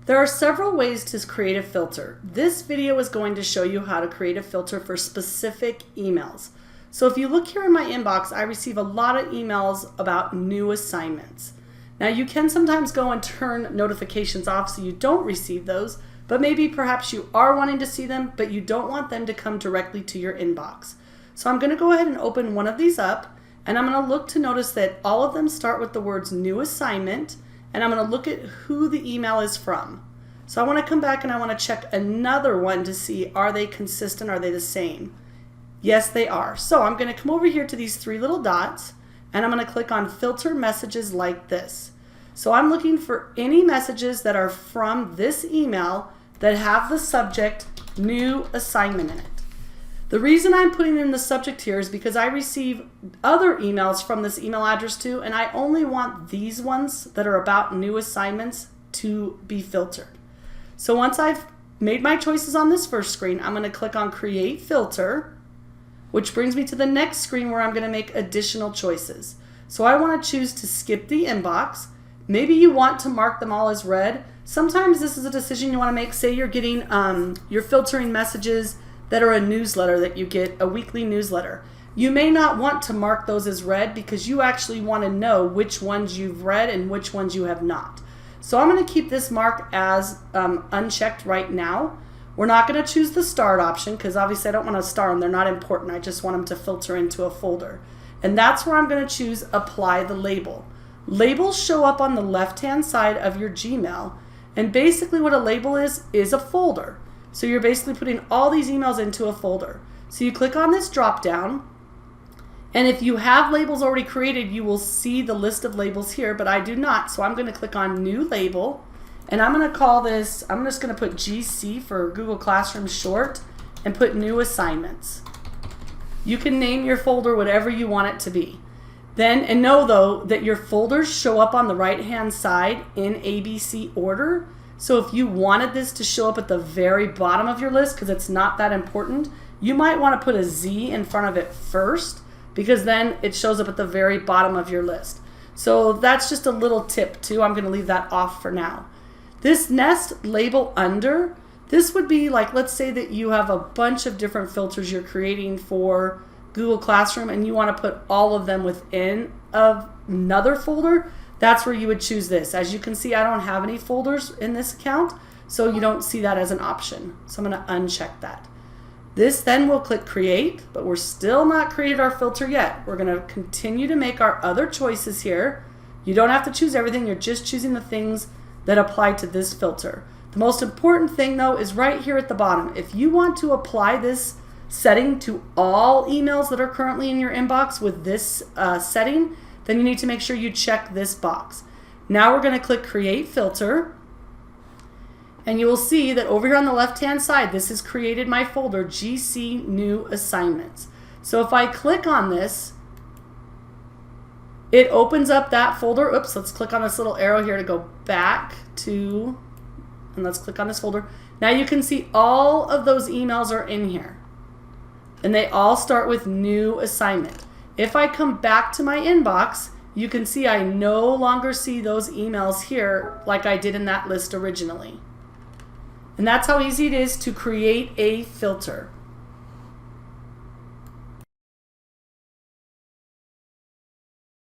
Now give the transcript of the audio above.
There are several ways to create a filter. This video is going to show you how to create a filter for specific emails. So if you look here in my inbox, I receive a lot of emails about new assignments. Now you can sometimes go and turn notifications off so you don't receive those, but maybe perhaps you are wanting to see them, but you don't want them to come directly to your inbox. So I'm going to go ahead and open one of these up, and I'm going to look to notice that all of them start with the words new assignment, and I'm going to look at who the email is from. So I want to come back and I want to check another one to see, are they consistent, are they the same? Yes, they are. So I'm going to come over here to these three little dots, and I'm going to click on filter messages like this. So I'm looking for any messages that are from this email that have the subject new assignment in it. The reason I'm putting in the subject here is because I receive other emails from this email address too, and I only want these ones that are about new assignments to be filtered. So once I've made my choices on this first screen, I'm going to click on Create Filter, which brings me to the next screen where I'm going to make additional choices. So I want to choose to skip the inbox. Maybe you want to mark them all as read. Sometimes this is a decision you want to make. Say you're getting, you're filtering messages that are a newsletter that you get, a weekly newsletter. You may not want to mark those as read because you actually want to know which ones you've read and which ones you have not. So I'm going to keep this mark as unchecked right now. We're not going to choose the starred option because obviously I don't want to star them. They're not important. I just want them to filter into a folder. And that's where I'm going to choose Apply the Label. Labels show up on the left-hand side of your Gmail. And basically what a label is a folder. So you're basically putting all these emails into a folder. So you click on this drop down, and if you have labels already created, you will see the list of labels here, but I do not. So I'm going to click on New Label, and I'm going to call this, I'm just going to put GC for Google Classroom short, and put New Assignments. You can name your folder whatever you want it to be. Then, and know though that your folders show up on the right-hand side in ABC order. So if you wanted this to show up at the very bottom of your list, because it's not that important, you might want to put a Z in front of it first, because then it shows up at the very bottom of your list. So that's just a little tip too. I'm going to leave that off for now. This next label under, this would be like, let's say that you have a bunch of different filters you're creating for Google Classroom and you want to put all of them within another folder. That's where you would choose this. As you can see, I don't have any folders in this account, so you don't see that as an option. So I'm going to uncheck that. This then we'll click Create, but we're still not created our filter yet. We're going to continue to make our other choices here. You don't have to choose everything. You're just choosing the things that apply to this filter. The most important thing though is right here at the bottom. If you want to apply this setting to all emails that are currently in your inbox with this setting, then you need to make sure you check this box. Now we're going to click Create Filter, and you will see that over here on the left-hand side, this has created my folder GC New Assignments. So if I click on this, it opens up that folder. Oops, let's click on this little arrow here to go back to, and let's click on this folder. Now you can see all of those emails are in here, and they all start with New Assignment. If I come back to my inbox, you can see I no longer see those emails here like I did in that list originally. And that's how easy it is to create a filter.